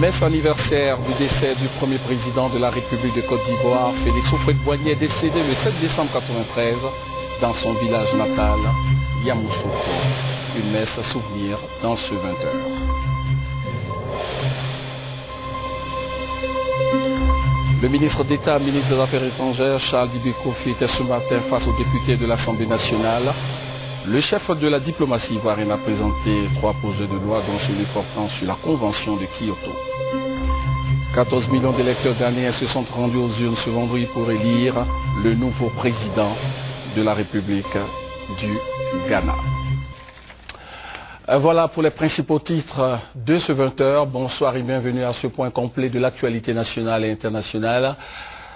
messe anniversaire du décès du premier président de la République de Côte d'Ivoire, Félix Houphouët-Boigny, est décédé le 7 décembre 1993 dans son village natal, Yamoussoukro. Une messe à souvenir dans ce 20h. Le ministre d'État, ministre des Affaires étrangères, Charles Dibé Kofi, était ce matin face aux députés de l'Assemblée nationale. Le chef de la diplomatie ivoirienne a présenté 3 projets de loi, dont celui portant sur la Convention de Kyoto. 14 millions d'électeurs ghanéens se sont rendus aux urnes ce vendredi pour élire le nouveau président de la République du Ghana. Voilà pour les principaux titres de ce 20h. Bonsoir et bienvenue à ce point complet de l'actualité nationale et internationale.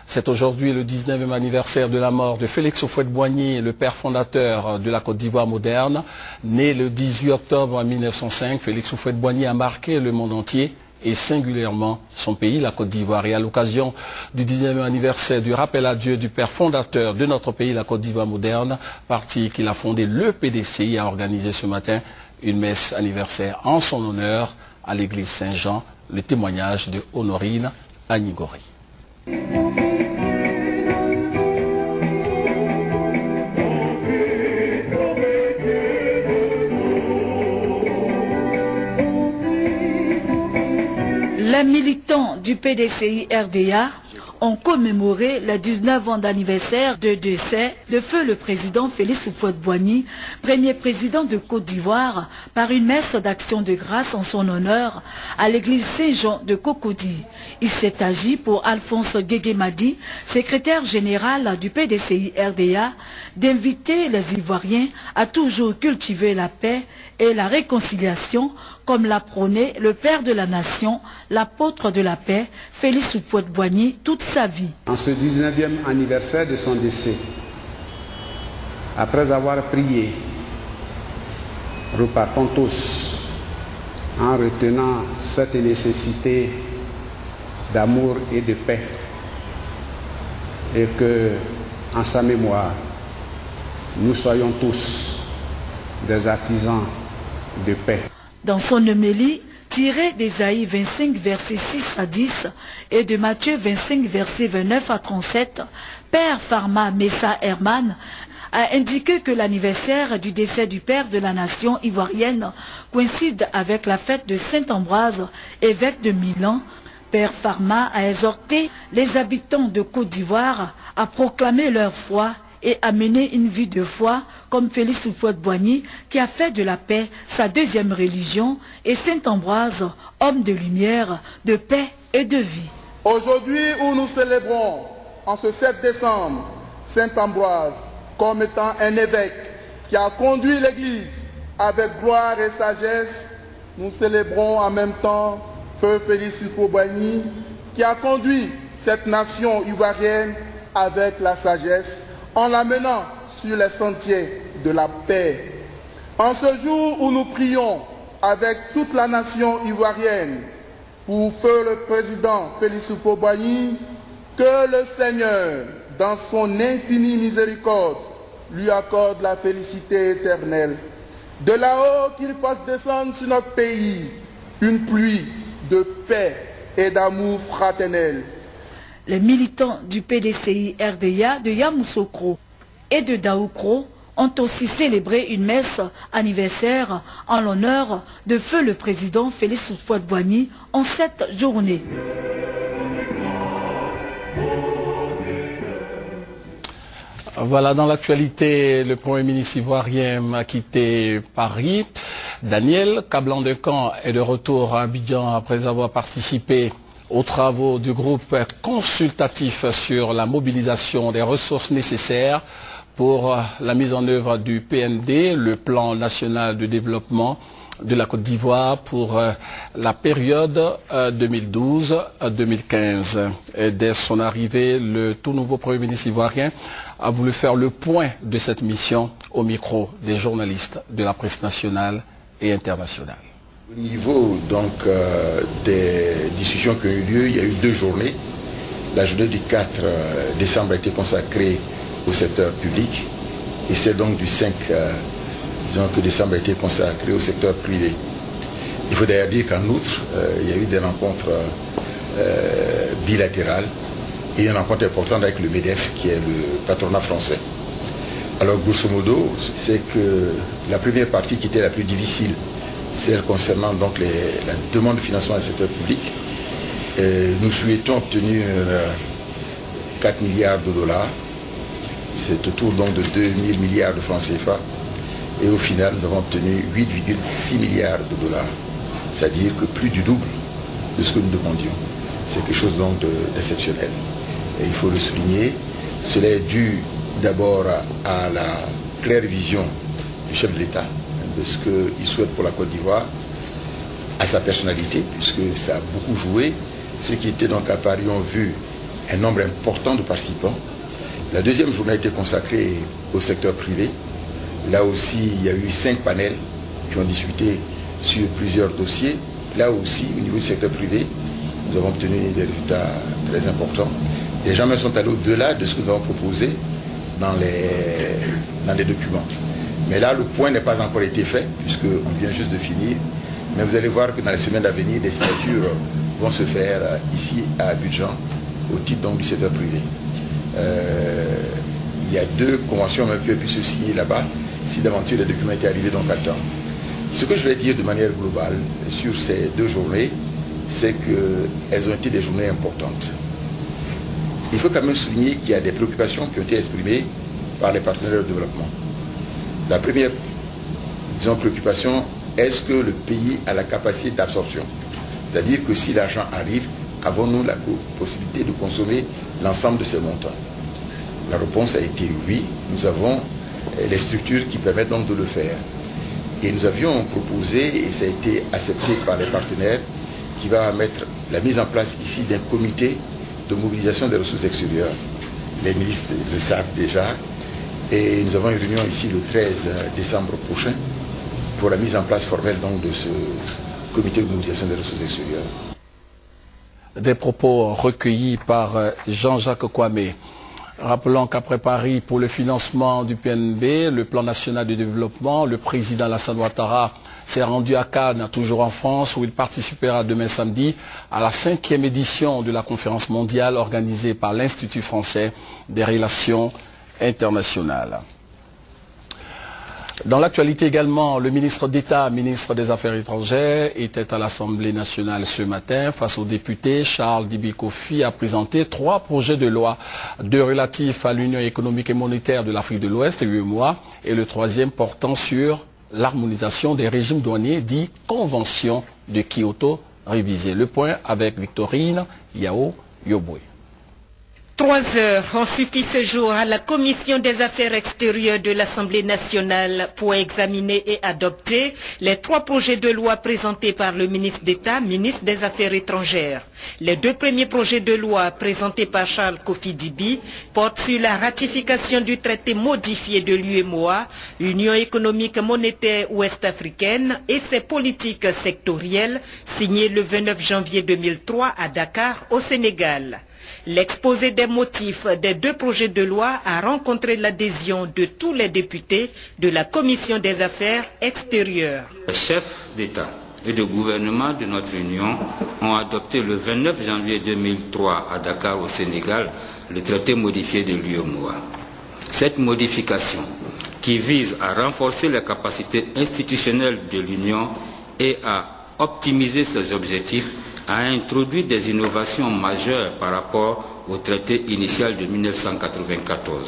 C'est aujourd'hui le 19e anniversaire de la mort de Félix Houphouët-Boigny, le père fondateur de la Côte d'Ivoire moderne. Né le 18 octobre 1905, Félix Houphouët-Boigny a marqué le monde entier et singulièrement son pays, la Côte d'Ivoire. Et à l'occasion du 19e anniversaire du rappel à Dieu du père fondateur de notre pays, la Côte d'Ivoire moderne, parti qu'il a fondé, le PDCI, a organisé ce matin une messe anniversaire en son honneur à l'église Saint-Jean, le témoignage de Honorine Agnigori. Les militants du PDCI-RDA ont commémoré les 19 ans d'anniversaire de décès de feu le président Félix Houphouët-Boigny, premier président de Côte d'Ivoire, par une messe d'action de grâce en son honneur à l'église Saint-Jean de Cocody. Il s'est agi pour Alphonse Guégué-Madi, secrétaire général du PDCI-RDA, d'inviter les Ivoiriens à toujours cultiver la paix et la réconciliation, comme l'a prôné le père de la nation, l'apôtre de la paix, Félix Houphouët-Boigny, toute sa vie. En ce 19e anniversaire de son décès, après avoir prié, repartons tous en retenant cette nécessité d'amour et de paix, et que, en sa mémoire, nous soyons tous des artisans de paix. Dans son homélie, tirée d'Ésaïe 25, versets 6 à 10 et de Matthieu 25, versets 29 à 37, Père Pharma Messa Herman a indiqué que l'anniversaire du décès du père de la nation ivoirienne coïncide avec la fête de Saint-Ambroise, évêque de Milan. Père Pharma a exhorté les habitants de Côte d'Ivoire à proclamer leur foi et à mener une vie de foi comme Félix Houphouët-Boigny, qui a fait de la paix sa deuxième religion, et Saint-Ambroise, homme de lumière, de paix et de vie. Aujourd'hui où nous célébrons, en ce 7 décembre, Saint-Ambroise comme étant un évêque qui a conduit l'Église avec gloire et sagesse, nous célébrons en même temps Feu Félix Houphouët-Boigny qui a conduit cette nation ivoirienne avec la sagesse, en l'amenant sur les sentiers de la paix. En ce jour où nous prions avec toute la nation ivoirienne pour feu le président Félix Houphouët-Boigny, que le Seigneur, dans son infinie miséricorde, lui accorde la félicité éternelle. De là-haut, qu'il fasse descendre sur notre pays une pluie de paix et d'amour fraternel. Les militants du PDCI-RDA de Yamoussoukro et de Daoukro ont aussi célébré une messe anniversaire en l'honneur de feu le président Félix Houphouët-Boigny en cette journée. Voilà, dans l'actualité, le Premier ministre ivoirien a quitté Paris. Daniel Kablan-Decan est de retour à Abidjan après avoir participé aux travaux du groupe consultatif sur la mobilisation des ressources nécessaires pour la mise en œuvre du PND, le plan national de développement de la Côte d'Ivoire pour la période 2012-2015. Dès son arrivée, le tout nouveau Premier ministre ivoirien a voulu faire le point de cette mission au micro des journalistes de la presse nationale et internationale. Au niveau donc des discussions qui ont eu lieu, il y a eu 2 journées. La journée du 4 décembre a été consacrée au secteur public et c'est donc du 5 disons que décembre a été consacré au secteur privé. Il faut d'ailleurs dire qu'en outre, il y a eu des rencontres bilatérales et une rencontre importante avec le MEDEF, qui est le patronat français. Alors grosso modo, c'est que la première partie qui était la plus difficile, celle concernant donc la demande de financement du secteur public. Nous souhaitons obtenir 4 milliards de dollars. C'est autour donc de 2000 milliards de francs CFA. Et au final, nous avons obtenu 8,6 milliards de dollars. C'est-à-dire que plus du double de ce que nous demandions. C'est quelque chose donc d'exceptionnel. Et il faut le souligner. Cela est dû d'abord à la claire vision du chef de l'État, de ce qu'il souhaite pour la Côte d'Ivoire, à sa personnalité, puisque ça a beaucoup joué. Ceux qui étaient donc à Paris ont vu un nombre important de participants. La deuxième journée a été consacrée au secteur privé. Là aussi, il y a eu 5 panels qui ont discuté sur plusieurs dossiers. Là aussi, au niveau du secteur privé, nous avons obtenu des résultats très importants. Les gens même sont allés au-delà de ce que nous avons proposé dans les documents. Mais là, le point n'a pas encore été fait, puisqu'on vient juste de finir. Mais vous allez voir que dans les semaines à venir, des signatures vont se faire ici à Abidjan, au titre donc du secteur privé. Il y a 2 conventions même qui ont pu se signer là-bas, si d'aventure les documents étaient arrivés donc à temps. Ce que je vais dire de manière globale sur ces 2 journées, c'est qu'elles ont été des journées importantes. Il faut quand même souligner qu'il y a des préoccupations qui ont été exprimées par les partenaires de développement. La première, disons, préoccupation, est-ce que le pays a la capacité d'absorption? C'est-à-dire que si l'argent arrive, avons-nous la possibilité de consommer l'ensemble de ces montants? La réponse a été oui. Nous avons les structures qui permettent donc de le faire. Et nous avions proposé, et ça a été accepté par les partenaires, qui va mettre la mise en place ici d'un comité de mobilisation des ressources extérieures. Les ministres le savent déjà. Et nous avons une réunion ici le 13 décembre prochain pour la mise en place formelle donc de ce comité de mobilisation des ressources extérieures. Des propos recueillis par Jean-Jacques Kwame. Rappelons qu'après Paris, pour le financement du PNB, le plan national de développement, le président Alassane Ouattara s'est rendu à Cannes, toujours en France, où il participera demain samedi à la 5e édition de la conférence mondiale organisée par l'Institut français des relations internationales. Dans l'actualité également, le ministre d'État, ministre des Affaires étrangères, était à l'Assemblée nationale ce matin. Face aux députés, Charles Dibi Kofi a présenté 3 projets de loi, 2 relatifs à l'Union économique et monétaire de l'Afrique de l'Ouest, UEMOA, et le 3e portant sur l'harmonisation des régimes douaniers, dit Convention de Kyoto révisée. Le point avec Victorine Yao Yobwe. 3 heures ont suffi ce jour à la Commission des Affaires extérieures de l'Assemblée nationale pour examiner et adopter les 3 projets de loi présentés par le ministre d'État, ministre des Affaires étrangères. Les 2 premiers projets de loi présentés par Charles Kofi Dibi portent sur la ratification du traité modifié de l'UEMOA, Union économique monétaire ouest-africaine, et ses politiques sectorielles, signé le 29 janvier 2003 à Dakar, au Sénégal. L'exposé des motifs des 2 projets de loi a rencontré l'adhésion de tous les députés de la Commission des Affaires extérieures. Les chefs d'État et de gouvernement de notre Union ont adopté le 29 janvier 2003 à Dakar au Sénégal le traité modifié de l'UEMOA. Cette modification, qui vise à renforcer les capacités institutionnelles de l'Union et à optimiser ses objectifs, a introduit des innovations majeures par rapport au traité initial de 1994.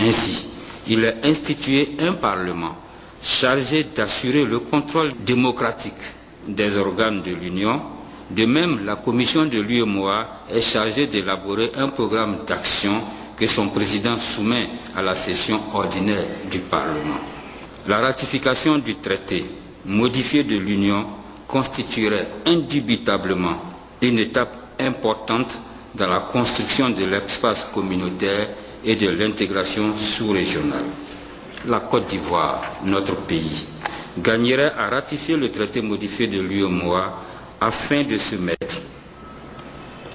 Ainsi, il a institué un Parlement chargé d'assurer le contrôle démocratique des organes de l'Union. De même, la Commission de l'UEMOA est chargée d'élaborer un programme d'action que son président soumet à la session ordinaire du Parlement. La ratification du traité modifié de l'Union constituerait indubitablement une étape importante dans la construction de l'espace communautaire et de l'intégration sous-régionale. La Côte d'Ivoire, notre pays, gagnerait à ratifier le traité modifié de l'UEMOA afin de se mettre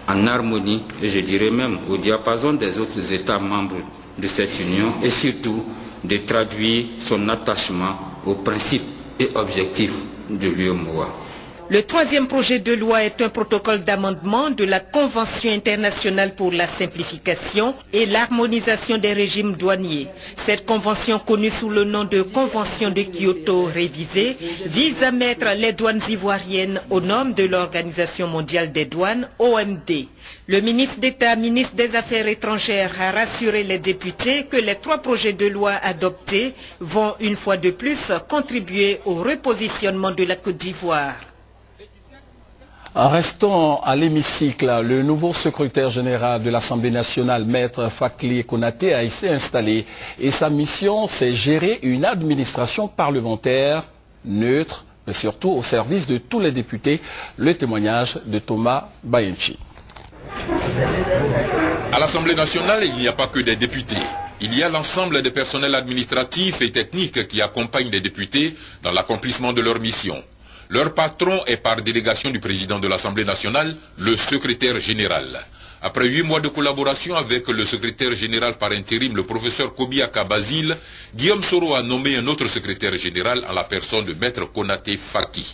en harmonie, et je dirais même au diapason des autres États membres de cette union, et surtout de traduire son attachement aux principes et objectifs de l'UEMOA. Le troisième projet de loi est un protocole d'amendement de la Convention internationale pour la simplification et l'harmonisation des régimes douaniers. Cette convention, connue sous le nom de Convention de Kyoto révisée, vise à mettre les douanes ivoiriennes aux normes de l'Organisation mondiale des douanes, OMD. Le ministre d'État, ministre des Affaires étrangères, a rassuré les députés que les 3 projets de loi adoptés vont une fois de plus contribuer au repositionnement de la Côte d'Ivoire. En restant à l'hémicycle, le nouveau secrétaire général de l'Assemblée nationale, Maître Fakli Konaté, a été installé et sa mission, c'est gérer une administration parlementaire neutre, mais surtout au service de tous les députés. Le témoignage de Thomas Bayenchi. À l'Assemblée nationale, il n'y a pas que des députés. Il y a l'ensemble des personnels administratifs et techniques qui accompagnent les députés dans l'accomplissement de leur mission. Leur patron est par délégation du président de l'Assemblée nationale, le secrétaire général. Après 8 mois de collaboration avec le secrétaire général par intérim, le professeur Kobiaka Basile, Guillaume Soro a nommé un autre secrétaire général en la personne de Maître Konaté Faki.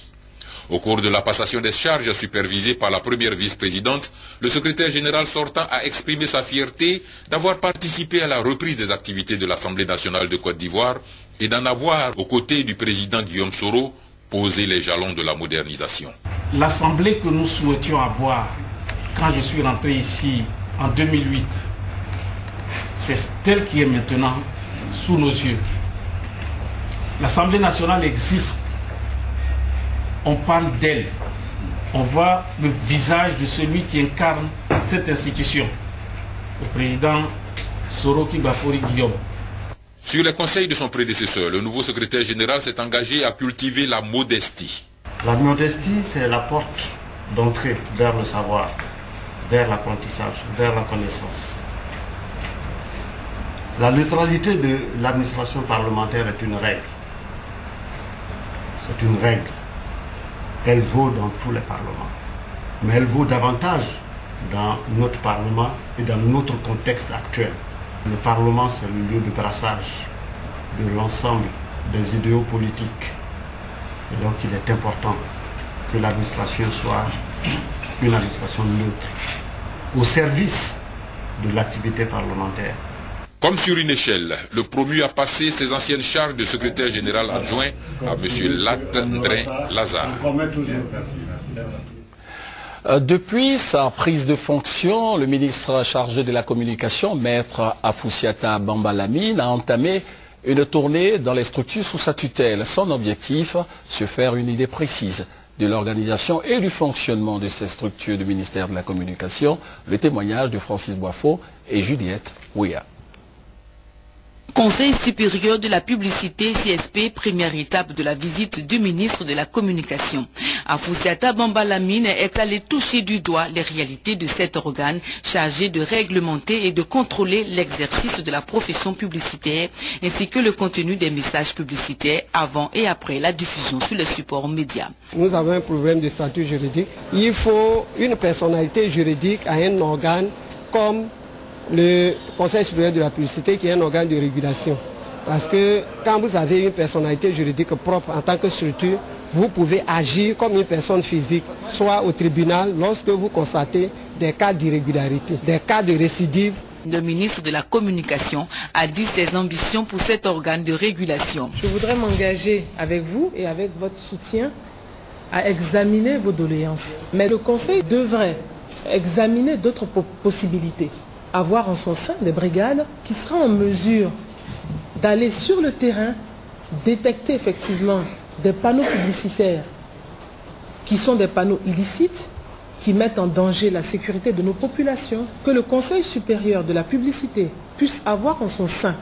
Au cours de la passation des charges supervisée par la première vice-présidente, le secrétaire général sortant a exprimé sa fierté d'avoir participé à la reprise des activités de l'Assemblée nationale de Côte d'Ivoire et d'en avoir, aux côtés du président Guillaume Soro, posé les jalons de la modernisation. L'Assemblée que nous souhaitions avoir quand je suis rentré ici en 2008, c'est celle qui est maintenant sous nos yeux. L'Assemblée nationale existe. On parle d'elle. On voit le visage de celui qui incarne cette institution, le président Soro Kibafori Guillaume. Sur les conseils de son prédécesseur, le nouveau secrétaire général s'est engagé à cultiver la modestie. La modestie, c'est la porte d'entrée vers le savoir, vers l'apprentissage, vers la connaissance. La neutralité de l'administration parlementaire est une règle. C'est une règle. Elle vaut dans tous les parlements. Mais elle vaut davantage dans notre parlement et dans notre contexte actuel. Le Parlement, c'est le lieu de brassage de l'ensemble des idéaux politiques. Et donc, il est important que l'administration soit une administration neutre, au service de l'activité parlementaire. Comme sur une échelle, le promu a passé ses anciennes charges de secrétaire général adjoint à M. Lat-Ndrin Lazare. Depuis sa prise de fonction, le ministre chargé de la communication, Maître Afoussiata Bambalamine, a entamé une tournée dans les structures sous sa tutelle. Son objectif, se faire une idée précise de l'organisation et du fonctionnement de ces structures du ministère de la Communication. Le témoignage de Francis Boifo et Juliette Ouya. Conseil supérieur de la publicité CSP, première étape de la visite du ministre de la Communication. Afoussiata Bambalamine est allé toucher du doigt les réalités de cet organe chargé de réglementer et de contrôler l'exercice de la profession publicitaire ainsi que le contenu des messages publicitaires avant et après la diffusion sur les supports médias. Nous avons un problème de statut juridique. Il faut une personnalité juridique à un organe comme le Conseil supérieur de la publicité qui est un organe de régulation. Parce que quand vous avez une personnalité juridique propre en tant que structure, vous pouvez agir comme une personne physique, soit au tribunal lorsque vous constatez des cas d'irrégularité, des cas de récidive. Le ministre de la Communication a dit ses ambitions pour cet organe de régulation. Je voudrais m'engager avec vous et avec votre soutien à examiner vos doléances. Mais le Conseil devrait examiner d'autres possibilités. Avoir en son sein des brigades qui seront en mesure d'aller sur le terrain, détecter effectivement des panneaux publicitaires qui sont des panneaux illicites, qui mettent en danger la sécurité de nos populations, que le Conseil supérieur de la publicité puisse avoir en son sein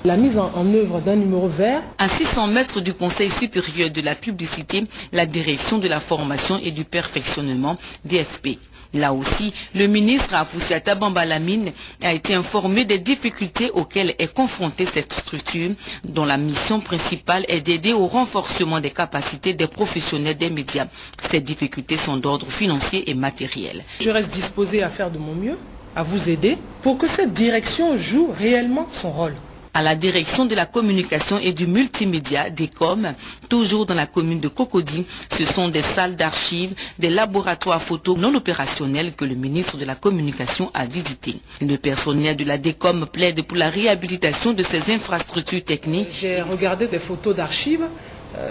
la mise en œuvre d'un numéro vert. À 600 mètres du Conseil supérieur de la publicité, la direction de la formation et du perfectionnement DFP. Là aussi, le ministre Afoussiata Bambalamine a été informé des difficultés auxquelles est confrontée cette structure, dont la mission principale est d'aider au renforcement des capacités des professionnels des médias. Ces difficultés sont d'ordre financier et matériel. Je reste disposé à faire de mon mieux, à vous aider, pour que cette direction joue réellement son rôle. À la direction de la communication et du multimédia, DECOM, toujours dans la commune de Cocody, ce sont des salles d'archives, des laboratoires photo non opérationnels que le ministre de la Communication a visités. Le personnel de la DECOM plaide pour la réhabilitation de ces infrastructures techniques. J'ai regardé des photos d'archives,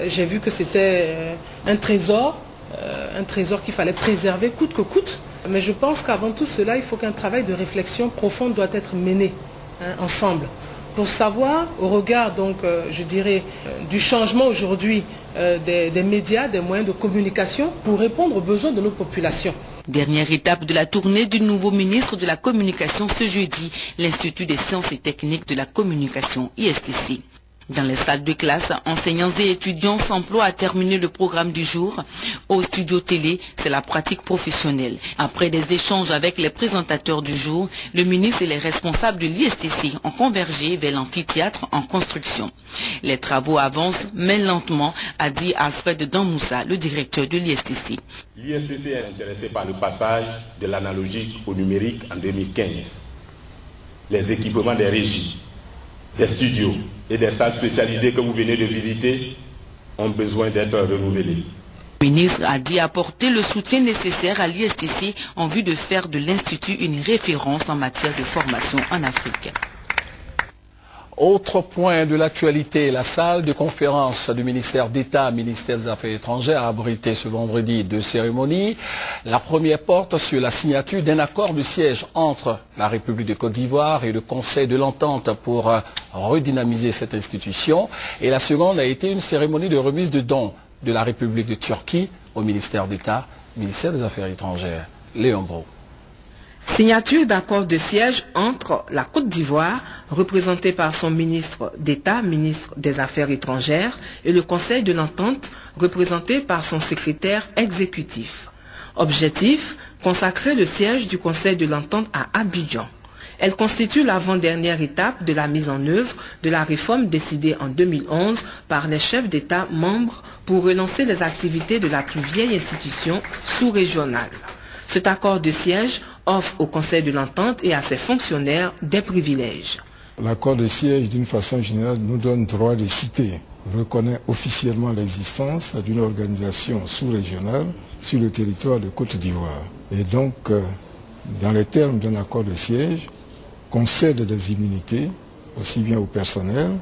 j'ai vu que c'était un trésor qu'il fallait préserver coûte que coûte. Mais je pense qu'avant tout cela, il faut qu'un travail de réflexion profonde doit être mené ensemble. Pour savoir, au regard donc, je dirais, du changement aujourd'hui des médias, des moyens de communication, pour répondre aux besoins de nos populations. Dernière étape de la tournée du nouveau ministre de la Communication ce jeudi, l'Institut des sciences et techniques de la communication, ISTC. Dans les salles de classe, enseignants et étudiants s'emploient à terminer le programme du jour. Au studio télé, c'est la pratique professionnelle. Après des échanges avec les présentateurs du jour, le ministre et les responsables de l'ISTC ont convergé vers l'amphithéâtre en construction. Les travaux avancent, mais lentement, a dit Alfred Damoussa, le directeur de l'ISTC. L'ISTC est intéressé par le passage de l'analogique au numérique en 2015. Les équipements des régies, des studios et des salles spécialisées que vous venez de visiter ont besoin d'être renouvelés. Le ministre a dit apporter le soutien nécessaire à l'ISTC en vue de faire de l'Institut une référence en matière de formation en Afrique. Autre point de l'actualité, la salle de conférence du ministère d'État, ministère des Affaires étrangères, a abrité ce vendredi 2 cérémonies. La première porte sur la signature d'un accord de siège entre la République de Côte d'Ivoire et le Conseil de l'Entente pour redynamiser cette institution. Et la seconde a été une cérémonie de remise de dons de la République de Turquie au ministère d'État, ministère des Affaires étrangères. Léon Bro. Signature d'accord de siège entre la Côte d'Ivoire, représentée par son ministre d'État, ministre des Affaires étrangères, et le Conseil de l'Entente, représenté par son secrétaire exécutif. Objectif, consacrer le siège du Conseil de l'Entente à Abidjan. Elle constitue l'avant-dernière étape de la mise en œuvre de la réforme décidée en 2011 par les chefs d'État membres pour relancer les activités de la plus vieille institution sous-régionale. Cet accord de siège offre au Conseil de l'Entente et à ses fonctionnaires des privilèges. L'accord de siège, d'une façon générale, nous donne droit de citer, reconnaît officiellement l'existence d'une organisation sous-régionale sur le territoire de Côte d'Ivoire. Et donc, dans les termes d'un accord de siège, concède des immunités, aussi bien au personnel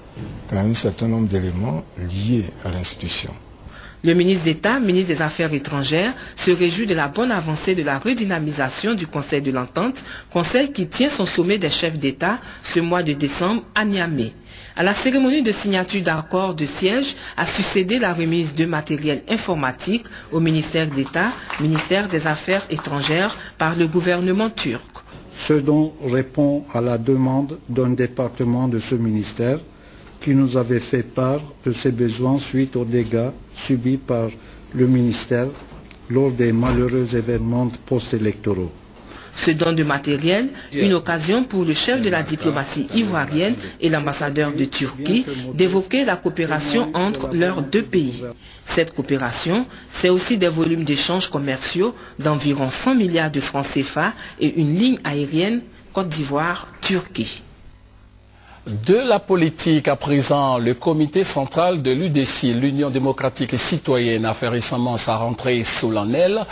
qu'à un certain nombre d'éléments liés à l'institution. Le ministre d'État, ministre des Affaires étrangères, se réjouit de la bonne avancée de la redynamisation du Conseil de l'Entente, conseil qui tient son sommet des chefs d'État ce mois de décembre à Niamey. À la cérémonie de signature d'accord de siège a succédé la remise de matériel informatique au ministère d'État, ministère des Affaires étrangères par le gouvernement turc. Ce don répond à la demande d'un département de ce ministère qui nous avait fait part de ses besoins suite aux dégâts subis par le ministère lors des malheureux événements post-électoraux. Ce don de matériel, une occasion pour le chef de la diplomatie ivoirienne et l'ambassadeur de Turquie d'évoquer la coopération entre leurs deux pays. Cette coopération, c'est aussi des volumes d'échanges commerciaux d'environ 100 milliards de francs CFA et une ligne aérienne Côte d'Ivoire-Turquie. De la politique à présent, le comité central de l'UDC, l'Union démocratique et citoyenne, a fait récemment sa rentrée solennelle.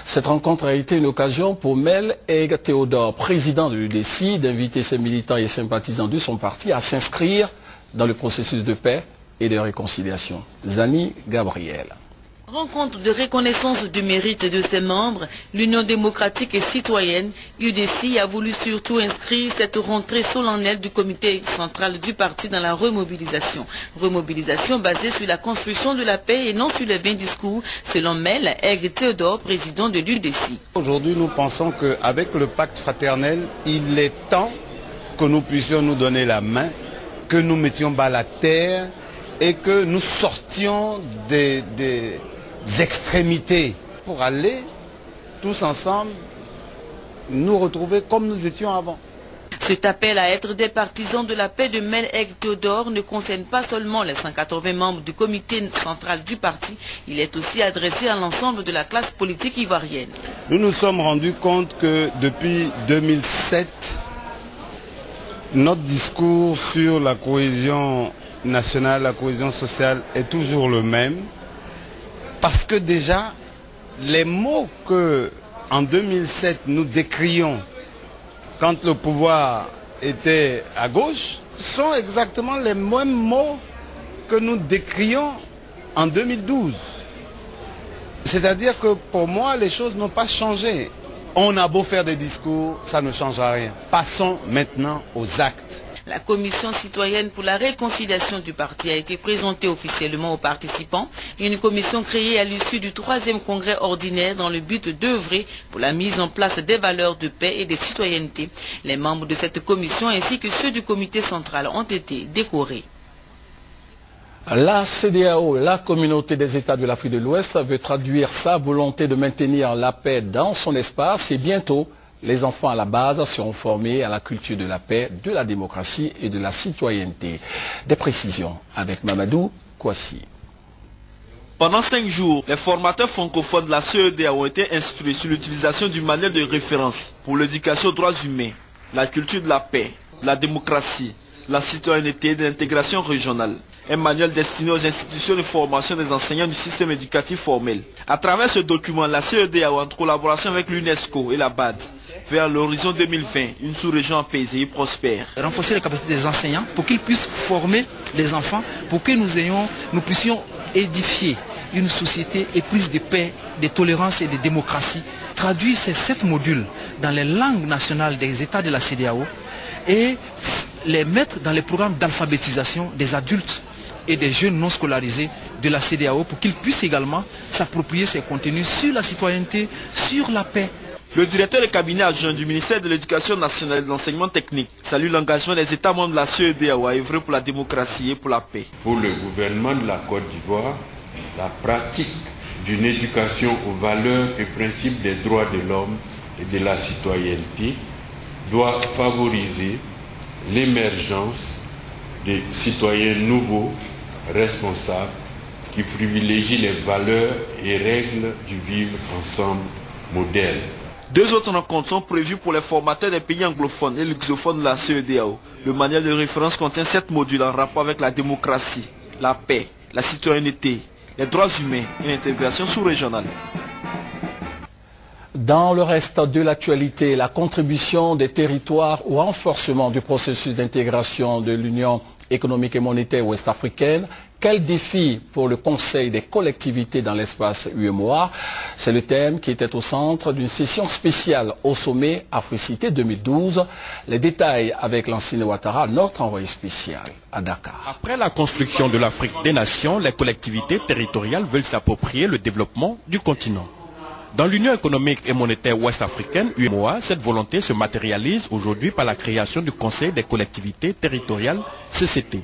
Cette rencontre a été une occasion pour Mel Eg Théodore, président de l'UDC, d'inviter ses militants et sympathisants de son parti à s'inscrire dans le processus de paix et de réconciliation. Zani Gabriel. Rencontre de reconnaissance du mérite de ses membres, l'Union démocratique et citoyenne, UDC, a voulu surtout inscrire cette rentrée solennelle du comité central du parti dans la remobilisation. Remobilisation basée sur la construction de la paix et non sur les vains discours, selon Mel Eg Théodore, président de l'UDC. Aujourd'hui, nous pensons qu'avec le pacte fraternel, il est temps que nous puissions nous donner la main, que nous mettions bas la terre et que nous sortions des extrémités pour aller tous ensemble nous retrouver comme nous étions avant. Cet appel à être des partisans de la paix de Mel Eg Théodore ne concerne pas seulement les 180 membres du comité central du parti, il est aussi adressé à l'ensemble de la classe politique ivoirienne. Nous nous sommes rendus compte que depuis 2007, notre discours sur la cohésion nationale, la cohésion sociale est toujours le même. Parce que déjà, les mots que en 2007 nous décrions quand le pouvoir était à gauche sont exactement les mêmes mots que nous décrions en 2012. C'est-à-dire que pour moi, les choses n'ont pas changé. On a beau faire des discours, ça ne changera rien. Passons maintenant aux actes. La commission citoyenne pour la réconciliation du parti a été présentée officiellement aux participants. Une commission créée à l'issue du 3e congrès ordinaire dans le but d'œuvrer pour la mise en place des valeurs de paix et de citoyenneté. Les membres de cette commission ainsi que ceux du comité central ont été décorés. La CEDEAO, la communauté des États de l'Afrique de l'Ouest, veut traduire sa volonté de maintenir la paix dans son espace et bientôt, les enfants à la base seront formés à la culture de la paix, de la démocratie et de la citoyenneté. Des précisions avec Mamadou Kouassi. Pendant 5 jours, les formateurs francophones de la CEDEAO ont été instruits sur l'utilisation du manuel de référence pour l'éducation aux droits humains, la culture de la paix, de la démocratie, la citoyenneté et de l'intégration régionale. Un manuel destiné aux institutions de formation des enseignants du système éducatif formel. À travers ce document, la CEDEAO, en collaboration avec l'UNESCO et la BAD, vers l'horizon 2020, une sous-région apaisée et prospère. Renforcer les capacités des enseignants pour qu'ils puissent former les enfants, pour que nous puissions édifier une société éprise de paix, de tolérance et de démocratie. Traduire ces 7 modules dans les langues nationales des États de la CEDEAO et les mettre dans les programmes d'alphabétisation des adultes et des jeunes non scolarisés de la CEDEAO pour qu'ils puissent également s'approprier ces contenus sur la citoyenneté, sur la paix. Le directeur de cabinet adjoint du ministère de l'Éducation nationale et de l'enseignement technique salue l'engagement des États membres de la CEDEAO à œuvrer pour la démocratie et pour la paix. Pour le gouvernement de la Côte d'Ivoire, la pratique d'une éducation aux valeurs et principes des droits de l'homme et de la citoyenneté doit favoriser l'émergence des citoyens nouveaux, responsables, qui privilégient les valeurs et règles du vivre ensemble modèle. 2 autres rencontres sont prévues pour les formateurs des pays anglophones et luxophones de la CEDEAO. Le manuel de référence contient 7 modules en rapport avec la démocratie, la paix, la citoyenneté, les droits humains et l'intégration sous-régionale. Dans le reste de l'actualité, la contribution des territoires au renforcement du processus d'intégration de l'Union économique et monétaire ouest-africaine. Quel défi pour le Conseil des collectivités dans l'espace UEMOA? C'est le thème qui était au centre d'une session spéciale au sommet Africité 2012. Les détails avec Lansine Ouattara, notre envoyé spécial à Dakar. Après la construction de l'Afrique des nations, les collectivités territoriales veulent s'approprier le développement du continent. Dans l'Union économique et monétaire ouest-africaine, UEMOA, cette volonté se matérialise aujourd'hui par la création du Conseil des collectivités territoriales, CCT.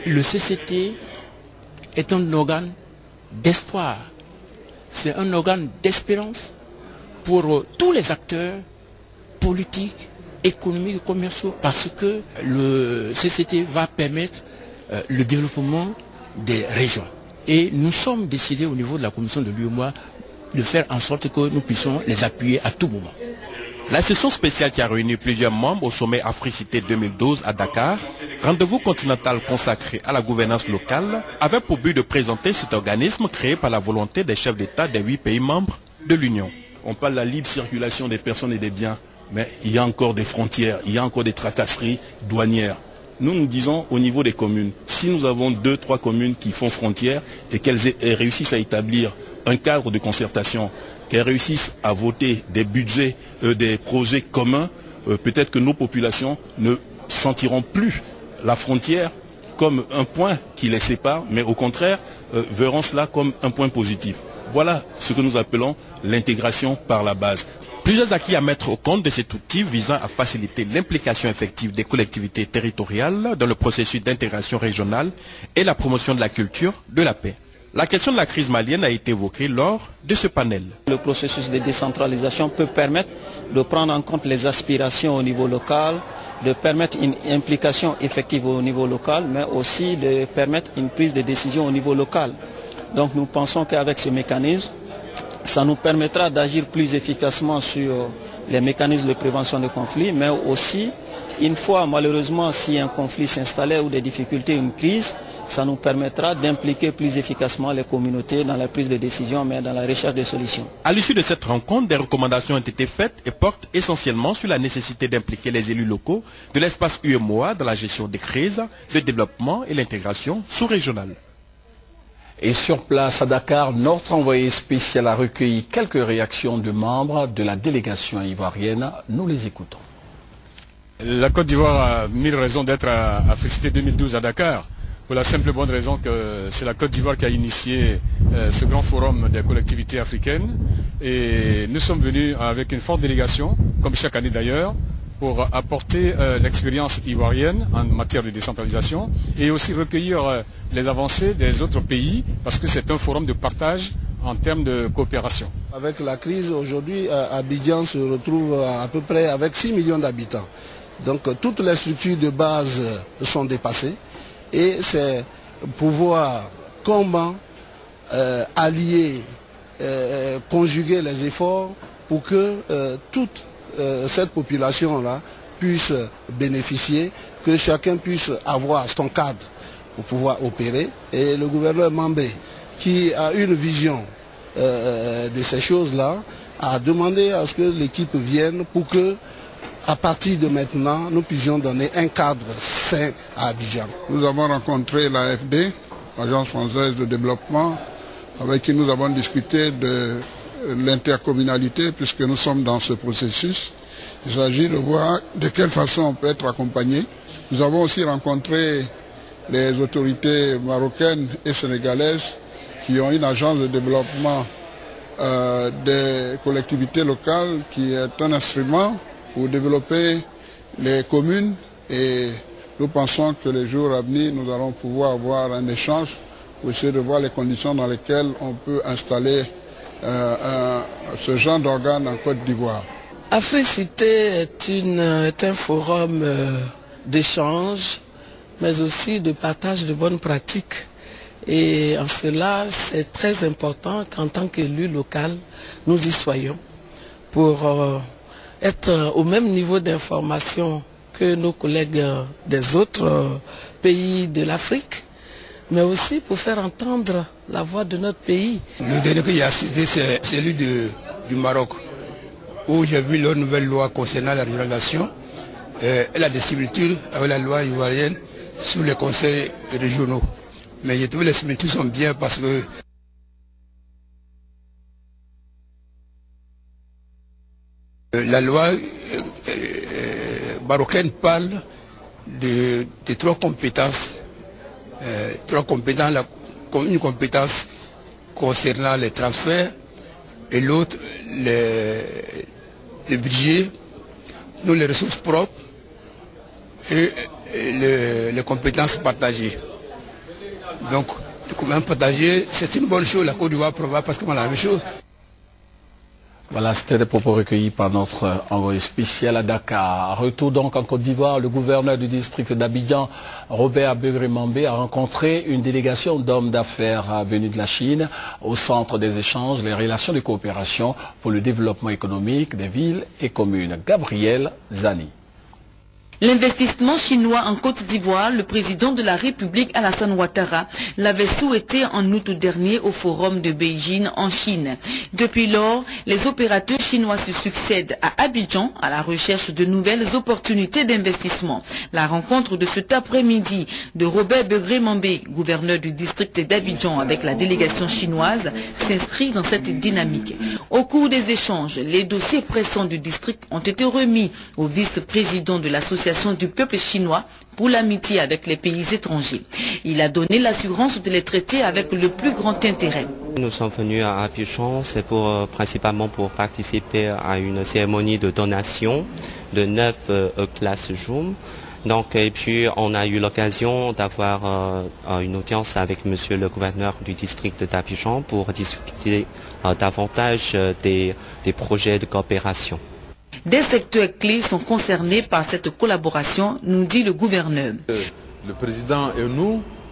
Le CCT est un organe d'espoir. C'est un organe d'espérance pour tous les acteurs politiques, économiques et commerciaux parce que le CCT va permettre le développement des régions. Et nous sommes décidés au niveau de la commission de l'UEMOA de faire en sorte que nous puissions les appuyer à tout moment. La session spéciale qui a réuni plusieurs membres au sommet Africité 2012 à Dakar, rendez-vous continental consacré à la gouvernance locale, avait pour but de présenter cet organisme créé par la volonté des chefs d'État des 8 pays membres de l'Union. On parle de la libre circulation des personnes et des biens, mais il y a encore des frontières, il y a encore des tracasseries douanières. Nous disons au niveau des communes, si nous avons 2-3 communes qui font frontière et qu'elles réussissent à établir un cadre de concertation, qu'elles réussissent à voter des budgets, des projets communs, peut-être que nos populations ne sentiront plus la frontière comme un point qui les sépare, mais au contraire, verront cela comme un point positif. Voilà ce que nous appelons l'intégration par la base. Plusieurs acquis à mettre au compte de cet outil visant à faciliter l'implication effective des collectivités territoriales dans le processus d'intégration régionale et la promotion de la culture de la paix. La question de la crise malienne a été évoquée lors de ce panel. Le processus de décentralisation peut permettre de prendre en compte les aspirations au niveau local, de permettre une implication effective au niveau local, mais aussi de permettre une prise de décision au niveau local. Donc nous pensons qu'avec ce mécanisme, ça nous permettra d'agir plus efficacement sur les mécanismes de prévention de conflits, mais aussi, une fois malheureusement si un conflit s'installait ou des difficultés, une crise, ça nous permettra d'impliquer plus efficacement les communautés dans la prise de décision, mais dans la recherche de solutions. À l'issue de cette rencontre, des recommandations ont été faites et portent essentiellement sur la nécessité d'impliquer les élus locaux de l'espace UEMOA dans la gestion des crises, le développement et l'intégration sous-régionale. Et sur place à Dakar, notre envoyé spécial a recueilli quelques réactions de membres de la délégation ivoirienne. Nous les écoutons. La Côte d'Ivoire a mille raisons d'être à Africité 2012 à Dakar, pour la simple et bonne raison que c'est la Côte d'Ivoire qui a initié ce grand forum des collectivités africaines. Et nous sommes venus avec une forte délégation, comme chaque année d'ailleurs, pour apporter l'expérience ivoirienne en matière de décentralisation et aussi recueillir les avancées des autres pays, parce que c'est un forum de partage en termes de coopération. Avec la crise, aujourd'hui, Abidjan se retrouve à peu près avec 6 millions d'habitants. Donc toutes les structures de base sont dépassées et c'est pouvoir comment allier, conjuguer les efforts pour que toute cette population-là puisse bénéficier, que chacun puisse avoir son cadre pour pouvoir opérer. Et le gouverneur Mambé, qui a une vision de ces choses-là, a demandé à ce que l'équipe vienne pour que, à partir de maintenant, nous puissions donner un cadre sain à Abidjan. Nous avons rencontré l'AFD, l'Agence française de développement, avec qui nous avons discuté de l'intercommunalité, puisque nous sommes dans ce processus. Il s'agit de voir de quelle façon on peut être accompagné. Nous avons aussi rencontré les autorités marocaines et sénégalaises qui ont une agence de développement des collectivités locales qui est un instrument pour développer les communes, et nous pensons que les jours à venir, nous allons pouvoir avoir un échange pour essayer de voir les conditions dans lesquelles on peut installer ce genre d'organe en Côte d'Ivoire. Africité est un forum d'échange, mais aussi de partage de bonnes pratiques. Et en cela, c'est très important qu'en tant qu'élu local, nous y soyons pour être au même niveau d'information que nos collègues des autres pays de l'Afrique, mais aussi pour faire entendre la voix de notre pays. Le dernier que j'ai assisté, c'est celui du Maroc, où j'ai vu leur nouvelle loi concernant la régionalisation et la similitudes avec la loi ivoirienne sur les conseils régionaux. Mais j'ai trouvé les similitudes sont bien parce que la loi marocaine parle de trois compétences. Une compétence concernant les transferts et l'autre le budget, nous les ressources propres et les compétences partagées. Donc, les compétences partagées, c'est une bonne chose. La Côte d'Ivoire probablement parce qu'on a la même chose. Voilà, c'était des propos recueillis par notre envoyé spécial à Dakar. Retour donc en Côte d'Ivoire, le gouverneur du district d'Abidjan, Robert Begré-Mambé, a rencontré une délégation d'hommes d'affaires venus de la Chine au centre des échanges, les relations de coopération pour le développement économique des villes et communes. Gabriel Zani. L'investissement chinois en Côte d'Ivoire, le président de la République Alassane Ouattara l'avait souhaité en août dernier au forum de Beijing en Chine. Depuis lors, les opérateurs chinois se succèdent à Abidjan à la recherche de nouvelles opportunités d'investissement. La rencontre de cet après-midi de Robert Begré-Mambé, gouverneur du district d'Abidjan avec la délégation chinoise, s'inscrit dans cette dynamique. Au cours des échanges, les dossiers pressants du district ont été remis au vice-président de l'association du peuple chinois pour l'amitié avec les pays étrangers. Il a donné l'assurance de les traiter avec le plus grand intérêt. Nous sommes venus à Abidjan, c'est principalement pour participer à une cérémonie de donation de 9 classes Zoom. Donc, et puis on a eu l'occasion d'avoir une audience avec monsieur le gouverneur du district d'Abidjan pour discuter davantage des projets de coopération. Des secteurs clés sont concernés par cette collaboration, nous dit le gouverneur. Le président et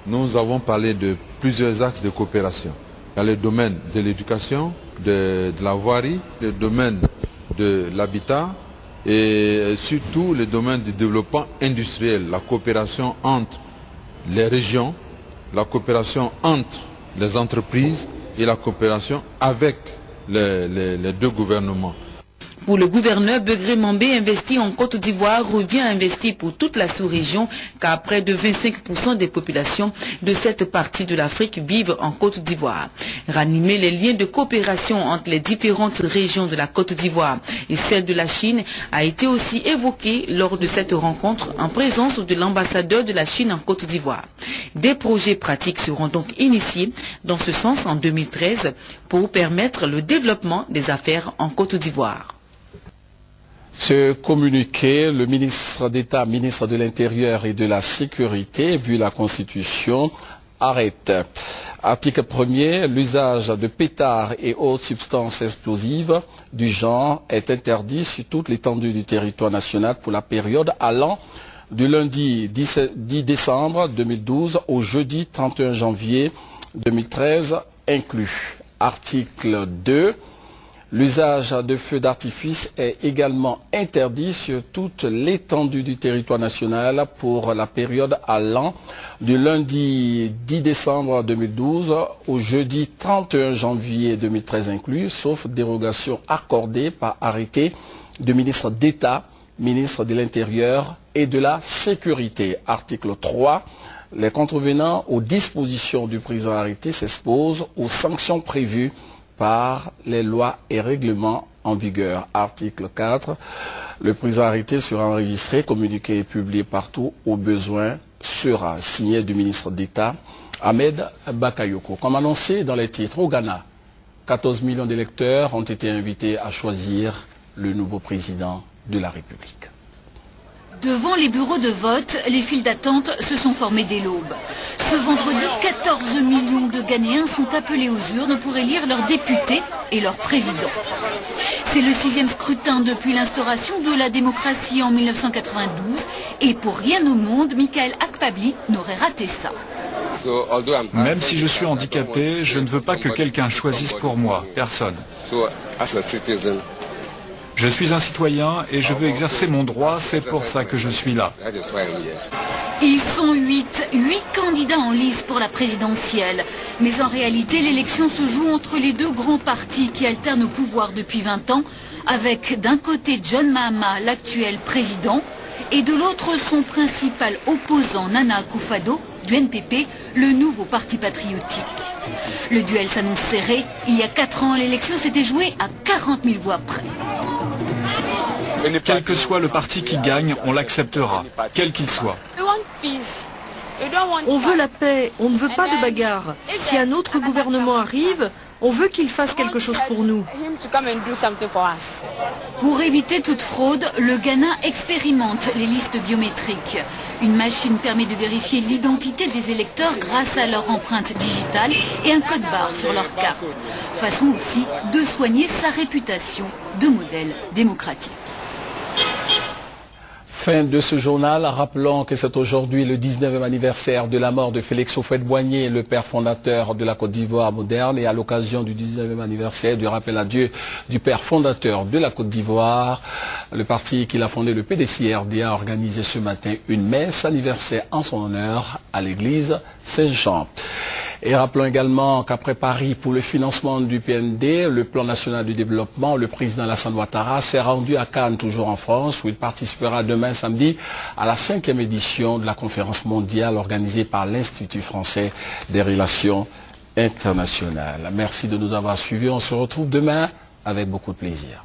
nous avons parlé de plusieurs axes de coopération. Il y a le domaine de l'éducation, de la voirie, le domaine de l'habitat et surtout le domaine du développement industriel, la coopération entre les régions, la coopération entre les entreprises et la coopération avec les deux gouvernements. Pour le gouverneur, Begré Mambé, investi en Côte d'Ivoire revient à investir pour toute la sous-région, car près de 25% des populations de cette partie de l'Afrique vivent en Côte d'Ivoire. Ranimer les liens de coopération entre les différentes régions de la Côte d'Ivoire et celles de la Chine a été aussi évoqué lors de cette rencontre en présence de l'ambassadeur de la Chine en Côte d'Ivoire. Des projets pratiques seront donc initiés dans ce sens en 2013 pour permettre le développement des affaires en Côte d'Ivoire. Ce communiqué, le ministre d'État, ministre de l'Intérieur et de la Sécurité, vu la Constitution, arrête. Article 1er, l'usage de pétards et autres substances explosives du genre est interdit sur toute l'étendue du territoire national pour la période allant du lundi 10 décembre 2012 au jeudi 31 janvier 2013 inclus. Article 2. L'usage de feux d'artifice est également interdit sur toute l'étendue du territoire national pour la période allant du lundi 10 décembre 2012 au jeudi 31 janvier 2013 inclus, sauf dérogation accordée par arrêté du ministre d'État, ministre de l'Intérieur et de la Sécurité. Article 3. Les contrevenants aux dispositions du présent arrêté s'exposent aux sanctions prévues par les lois et règlements en vigueur. Article 4. Le présent arrêté sera enregistré, communiqué et publié partout au besoin sera signé du ministre d'État Ahmed Bakayoko. Comme annoncé dans les titres, au Ghana, 14 millions d'électeurs ont été invités à choisir le nouveau président de la République. Devant les bureaux de vote, les files d'attente se sont formées dès l'aube. Ce vendredi, 14 millions de Ghanéens sont appelés aux urnes pour élire leurs députés et leur président. C'est le 6e scrutin depuis l'instauration de la démocratie en 1992 et pour rien au monde, Michael Akpabli n'aurait raté ça. Même si je suis handicapé, je ne veux pas que quelqu'un choisisse pour moi, personne. Je suis un citoyen et je veux exercer mon droit, c'est pour ça que je suis là. Ils sont 8 candidats en lice pour la présidentielle. Mais en réalité, l'élection se joue entre les deux grands partis qui alternent au pouvoir depuis 20 ans, avec d'un côté John Mahama, l'actuel président, et de l'autre son principal opposant Nana Akufo-Addo, du NPP, le nouveau parti patriotique. Le duel s'annonce serré. Il y a 4 ans, l'élection s'était jouée à 40 000 voix près. Quel que soit le parti qui gagne, on l'acceptera, quel qu'il soit. On veut la paix, on ne veut pas de bagarre. Si un autre gouvernement arrive, on veut qu'il fasse quelque chose pour nous. Pour éviter toute fraude, le Ghana expérimente les listes biométriques. Une machine permet de vérifier l'identité des électeurs grâce à leur empreinte digitale et un code barre sur leur carte. Façon aussi de soigner sa réputation de modèle démocratique. Fin de ce journal, rappelons que c'est aujourd'hui le 19e anniversaire de la mort de Félix Houphouët-Boigny, le père fondateur de la Côte d'Ivoire moderne, et à l'occasion du 19e anniversaire du rappel à Dieu du père fondateur de la Côte d'Ivoire, le parti qu'il a fondé, le PDCRDA, a organisé ce matin une messe anniversaire en son honneur à l'église Saint-Jean. Et rappelons également qu'après Paris pour le financement du PND, le plan national du développement, le président Alassane Ouattara s'est rendu à Cannes, toujours en France, où il participera demain samedi à la 5e édition de la conférence mondiale organisée par l'Institut français des relations internationales. Merci de nous avoir suivis. On se retrouve demain avec beaucoup de plaisir.